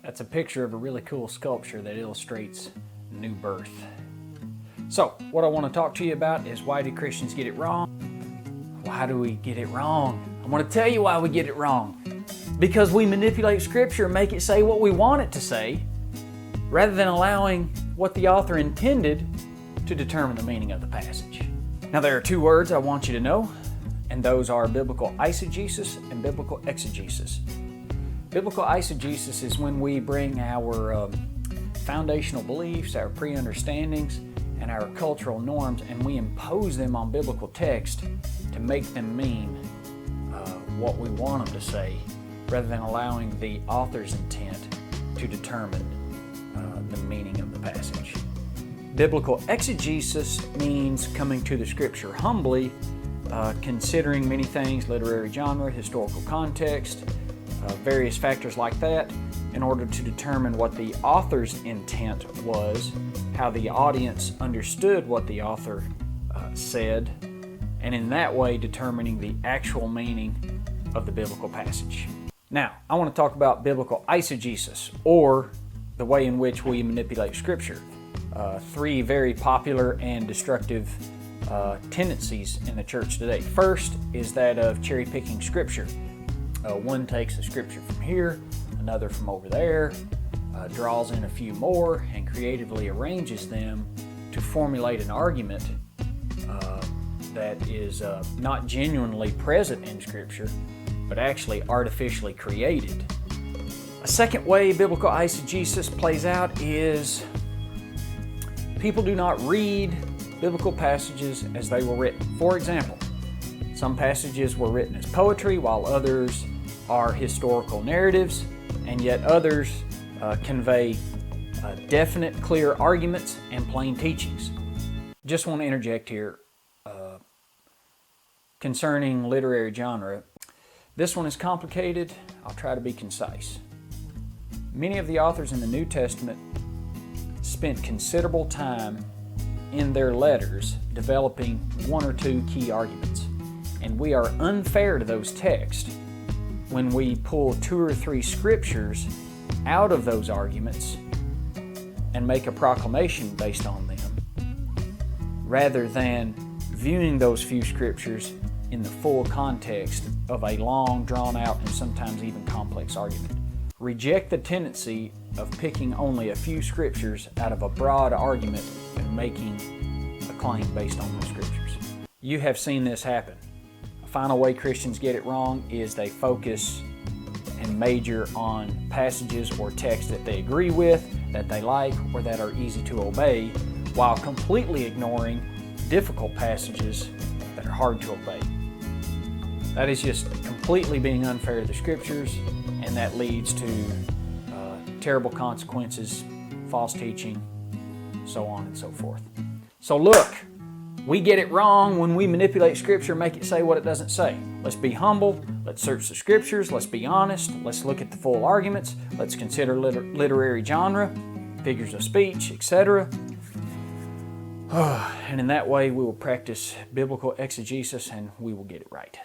That's a picture of a really cool sculpture that illustrates new birth. So, what I want to talk to you about is, why do Christians get it wrong? Why do we get it wrong? I want to tell you why we get it wrong. Because we manipulate Scripture and make it say what we want it to say, rather than allowing what the author intended to determine the meaning of the passage. Now, there are two words I want you to know, and those are biblical eisegesis and biblical exegesis. Biblical eisegesis is when we bring our foundational beliefs, our pre-understandings, and our cultural norms, and we impose them on biblical text to make them mean what we want them to say, rather than allowing the author's intent to determine the meaning of the passage. Biblical exegesis means coming to the Scripture humbly, considering many things: literary genre, historical context, various factors like that, in order to determine what the author's intent was, how the audience understood what the author said, and in that way determining the actual meaning of the biblical passage. Now, I want to talk about biblical eisegesis, or the way in which we manipulate Scripture. Three very popular and destructive tendencies in the church today. First is that of cherry-picking Scripture. One takes a Scripture from here, another from over there, draws in a few more, and creatively arranges them to formulate an argument that is not genuinely present in Scripture, but actually artificially created. A second way biblical eisegesis plays out is people do not read biblical passages as they were written. For example, some passages were written as poetry, while others are historical narratives, and yet others convey definite, clear arguments and plain teachings. Just want to interject here concerning literary genre. This one is complicated. I'll try to be concise. Many of the authors in the New Testament spent considerable time in their letters developing one or two key arguments, and we are unfair to those texts when we pull two or three scriptures out of those arguments and make a proclamation based on them, rather than viewing those few scriptures in the full context of a long, drawn-out, and sometimes even complex argument. Reject the tendency of picking only a few scriptures out of a broad argument and making a claim based on those scriptures. You have seen this happen. A final way Christians get it wrong is they focus and major on passages or texts that they agree with, that they like, or that are easy to obey, while completely ignoring difficult passages that are hard to obey. That is just completely being unfair to the Scriptures, and that leads to terrible consequences, false teaching, so on and so forth. So look, we get it wrong when we manipulate Scripture and make it say what it doesn't say. Let's be humble, let's search the Scriptures, let's be honest, let's look at the full arguments, let's consider literary genre, figures of speech, etc. And in that way we will practice biblical exegesis and we will get it right.